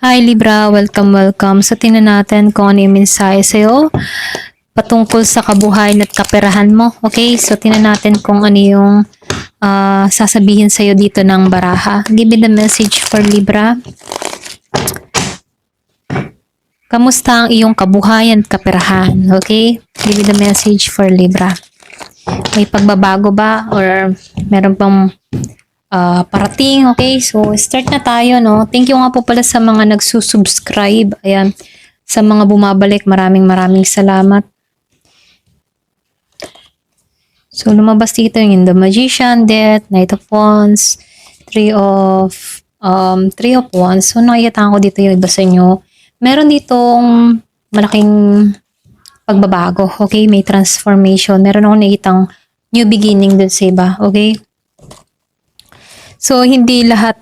Hi Libra, welcome. So tingnan natin kung ano yung mensahe sa'yo patungkol sa kabuhayan at kaperahan mo. Okay, so tingnan natin kung ano yung sasabihin sa'yo dito ng baraha. Give me the message for Libra. Kamusta ang iyong kabuhayan at kaperahan? Okay, give me the message for Libra. May pagbabago ba or meron pang parating? Okay, so start na tayo, no? Thank you nga po pala sa mga nagsusubscribe. Ayan, sa mga bumabalik, maraming salamat. So lumabas dito yung The Magician, Death, Knight of Wands, Three of Wands. So nakikita ko dito yung iba sa inyo. Meron ditong malaking pagbabago. Okay, may transformation. Meron akong nakitang new beginning dun sa iba. Okay. So, hindi lahat,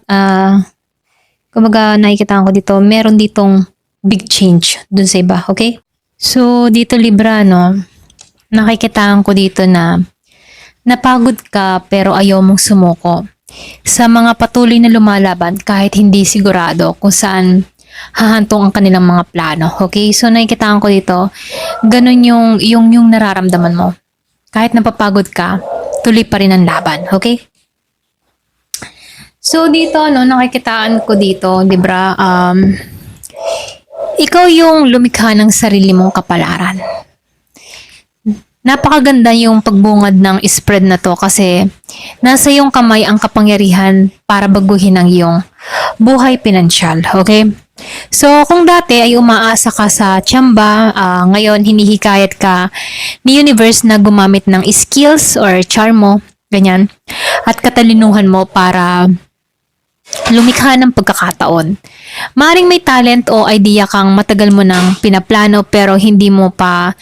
kumaga nakikita ko dito, meron ditong big change dun sa iba, okay? So, dito Libra, no, nakikita ko dito na napagod ka pero ayaw mong sumuko sa mga patuloy na lumalaban kahit hindi sigurado kung saan hahantong ang kanilang mga plano, okay? So, nakikita ko dito, ganun yung nararamdaman mo. Kahit napapagod ka, tuloy pa rin ang laban, okay? So dito nakikitaan ko dito, Libra, ikaw yung lumikha ng sarili mong kapalaran. Napakaganda yung pagbungad ng spread na to kasi nasa iyong kamay ang kapangyarihan para baguhin ang iyong buhay pinansyal, okay? So kung dati ay umaasa ka sa tiyamba, ngayon hinihikayat ka ni universe na gumamit ng skills or charm mo, ganyan, at katalinuhan mo para lumikha ng pagkakataon. Maring may talent o idea kang matagal mo nang pinaplano pero hindi mo pa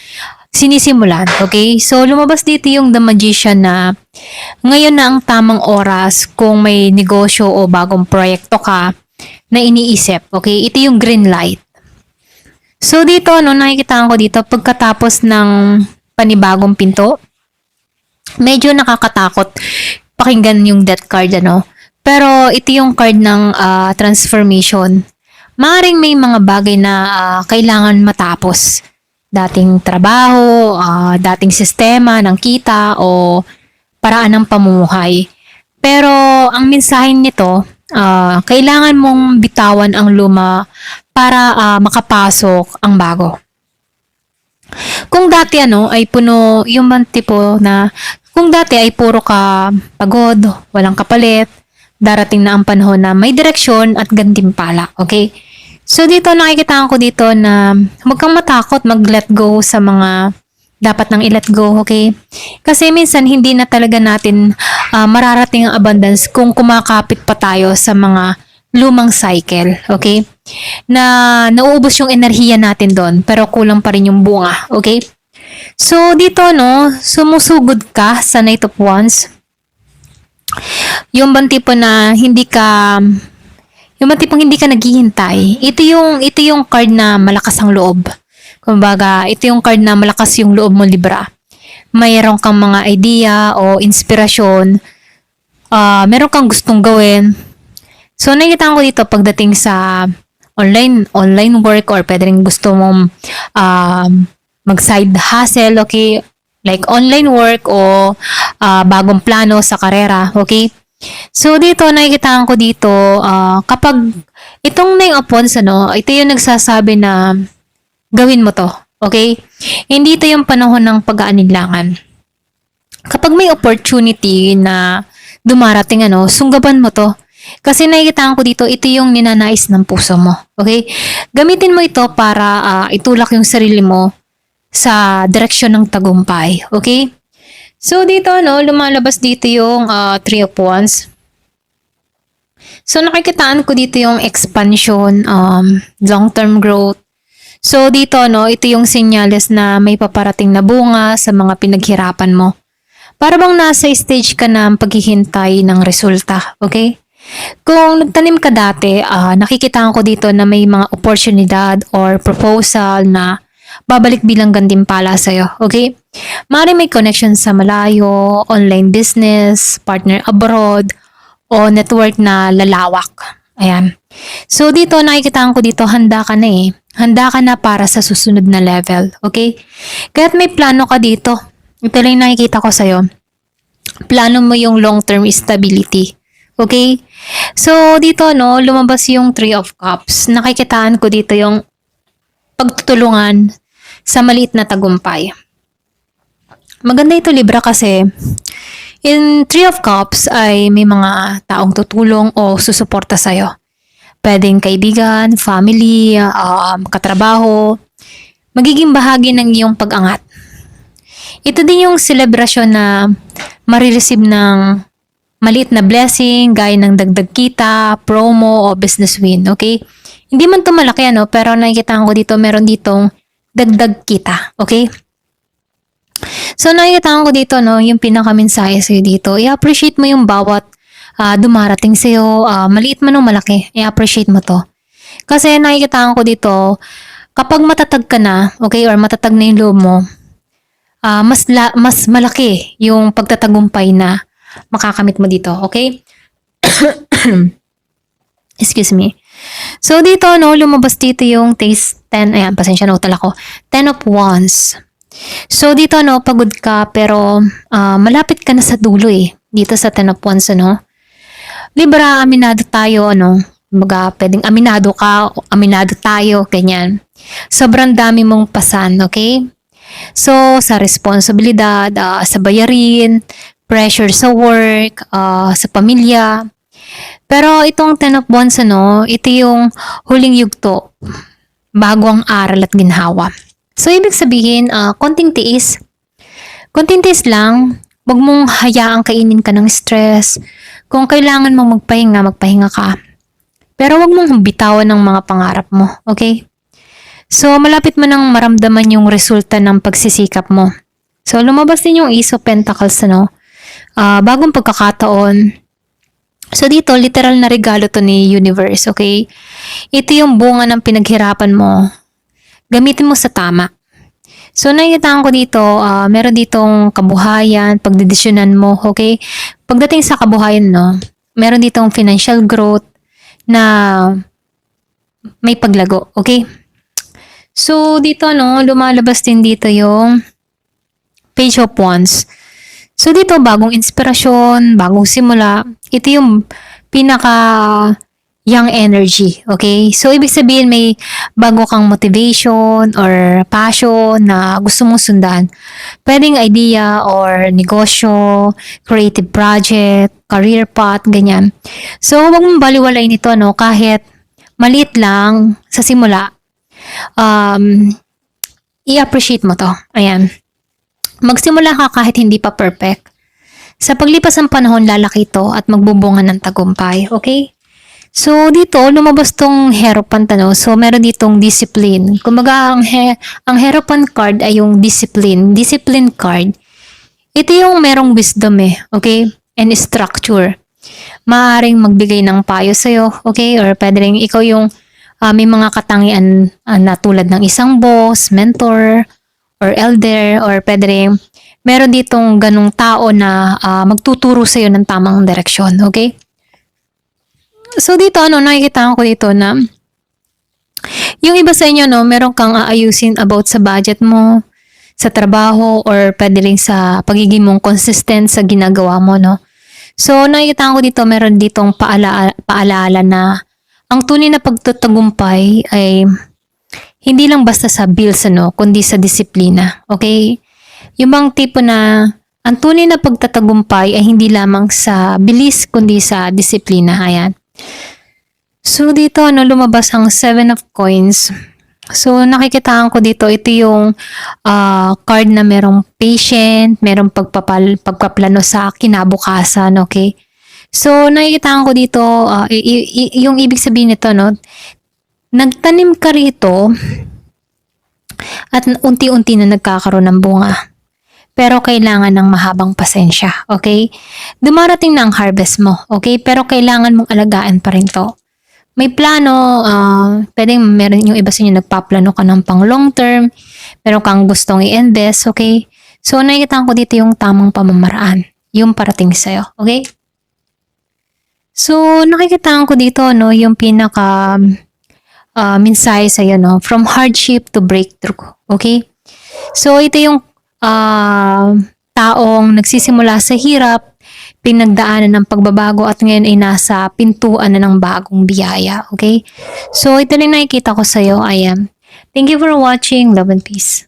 sinisimulan, okay? So, lumabas dito yung The Magician na ngayon na ang tamang oras kung may negosyo o bagong proyekto ka na iniisip, okay? Ito yung green light. So, dito, nakikita ko dito, pagkatapos ng panibagong pinto, medyo nakakatakot pakinggan yung death card, Pero ito yung card ng transformation. Maring may mga bagay na kailangan matapos. Dating trabaho, dating sistema ng kita o paraan ng pamumuhay. Pero ang mensahe nito, kailangan mong bitawan ang luma para makapasok ang bago. Kung dati ay puno yung tipo na kung dati ay puro ka pagod, walang kapalit, darating na ang panahon na may direksyon at gantimpala, okay? So dito nakikita ko dito na huwag kang matakot mag-let go sa mga dapat nang i-let go, okay? Kasi minsan hindi na talaga natin mararating ang abundance kung kumakapit pa tayo sa mga lumang cycle, okay? Na nauubos yung enerhiya natin doon pero kulang pa rin yung bunga, okay? So dito sumusugod ka sa Knight of Wands. Yung bang tipo na yung bang tipong hindi ka naghihintay. Ito yung card na malakas ang loob. Kumbaga, ito yung card na malakas yung loob mo, Libra. Mayroon kang mga idea o inspirasyon. Meron kang gustong gawin. So, nakikita ko dito pagdating sa online work or pwede rin gusto mong mag-side hustle, okay? Like online work o bagong plano sa karera, okay? So dito nakikita ko dito kapag itong Nine of Wands ito yung nagsasabi na gawin mo to, okay? Hindi ito yung panahon ng pag-aalinlangan. Kapag may opportunity na dumarating sunggaban mo to. Kasi nakikita ko dito, ito yung ninanais ng puso mo, okay? Gamitin mo ito para itulak yung sarili mo sa direksyon ng tagumpay, okay? So dito lumalabas dito yung Three of Wands. So nakikitaan ko dito yung expansion, long-term growth. So dito ito yung senyales na may paparating na bunga sa mga pinaghirapan mo. Para bang nasa stage ka na paghihintay ng resulta, okay? Kung nagtanim ka dati, nakikitaan ko dito na may mga oportunidad or proposal na babalik bilang gantimpala sa'yo, okay? Maaari may connection sa malayo, online business, partner abroad, o network na lalawak. Ayan. So, dito, nakikitaan ko dito, handa ka na eh. Handa ka na para sa susunod na level. Okay? Kaya't may plano ka dito. Ito lang yung nakikita ko sa'yo. Plano mo yung long-term stability. Okay? So, dito, no, lumabas yung Three of Cups. Nakikitaan ko dito yung pagtutulungan sa maliit na tagumpay. Maganda ito, Libra, kasi in Three of Cups ay may mga taong tutulong o susuporta sa'yo. Pwedeng kaibigan, family, katrabaho. Magiging bahagi ng iyong pag-angat. Ito din yung selebrasyon na marireceive ng maliit na blessing, gaya ng dagdag kita, promo, o business win, okay? Hindi man ito malaki, ano, pero nakikita ko dito, meron ditong dagdag kita, okay? So, nakikita ko dito, no, yung pinaka-mensahe sa'yo dito, i-appreciate mo yung bawat dumarating sa'yo, maliit man o malaki, i-appreciate mo to. Kasi nakikita ko dito, kapag matatag ka na, okay, or matatag na yung loob mo, mas malaki yung pagtatagumpay na makakamit mo dito, okay? Excuse me. So, dito, no, lumabas dito yung taste 10, ayan, pasensya na utal ako, 10 of Wands. So, dito, no, pagod ka, pero malapit ka na sa dulo eh, dito sa 10 of Wands, ano? Libra, aminado tayo, ano, baga, pwedeng aminado ka, aminado tayo, ganyan. Sobrang dami mong pasan, okay? So, sa responsibilidad, sa bayarin, pressure sa work, sa pamilya. Pero itong 10 of Wands, ano, ito yung huling yugto bago ang aral at ginhawa. So, ibig sabihin, konting tiis. Konting tiis lang, wag mong hayaang kainin ka ng stress. Kung kailangan mong magpahinga ka. Pero wag mong bitawan ng mga pangarap mo, okay? So, malapit mo nang maramdaman yung resulta ng pagsisikap mo. So, lumabas din yung Ace of Pentacles, ano? Bagong pagkakataon. So, dito, literal na regalo to ni Universe, okay? Ito yung bunga ng pinaghirapan mo. Gamitin mo sa tama. So, nakikita ko dito, meron ditong kabuhayan, pagdedesisyonan mo, okay? Pagdating sa kabuhayan, no, meron ditong financial growth na may paglago, okay? So, dito, no, lumalabas din dito yung Page of Wands. So, dito, bagong inspirasyon, bagong simula. Ito yung pinaka young energy, okay? So, ibig sabihin may bago kang motivation or passion na gusto mong sundan. Pwedeng idea or negosyo, creative project, career path, ganyan. So, huwag mong baliwalain ito, no? Kahit maliit lang sa simula, i-appreciate mo to. Ayan. Magsimula ka kahit hindi pa perfect. Sa paglipas ng panahon, lalaki ito at magbubunga ng tagumpay. Okay? So, dito, lumabas tong Hierophant, ano? So, meron ditong discipline. Kumbaga, ang Hierophant card ay yung discipline. Discipline card. Ito yung merong wisdom eh. Okay? And structure. Maaaring magbigay ng payo sa'yo. Okay? Or pwede rin ikaw yung may mga katangian na tulad ng isang boss, mentor, or elder, or pwede rin meron ditong ganong tao na magtuturo sa iyo ng tamang direksyon, okay? So dito, ano, nakikita ko dito na yung iba sa inyo, no, meron kang aayusin about sa budget mo, sa trabaho, or pwede rin sa pagiging mong consistent sa ginagawa mo, no? So nakikita ko dito, meron ditong paalaala na ang tunay na pagtatagumpay ay hindi lang basta sa bills, ano, kundi sa disiplina. Okay? Yung bang tipo na ang tunay na pagtatagumpay ay hindi lamang sa bilis, kundi sa disiplina. Ayan. So, dito, ano, lumabas ang 7 of Coins. So, nakikitaan ko dito, ito yung card na merong patient, merong pagpaplano sa kinabukasan, okay? So, nakikitaan ko dito, yung ibig sabihin nito, no, nagtanim ka rito at unti-unti na nagkakaroon ng bunga. Pero kailangan ng mahabang pasensya, okay? Dumarating na ang harvest mo, okay? Pero kailangan mong alagaan pa rin to. May plano, pwedeng meron yung iba sa inyo nagpaplano ka ng pang long term, meron kang gustong i-invest, okay? So, nakikita ko dito yung tamang pamamaraan, yung parating sa'yo, okay? So, nakikitaan ko dito, no, yung pinaka mensahe sa'yo, no, from hardship to breakthrough. Okay? So, ito yung taong nagsisimula sa hirap, pinagdaanan ng pagbabago at ngayon ay nasa pintuan na ng bagong biyaya. Okay? So, ito lang nakikita ko sa'yo. Thank you for watching. Love and peace.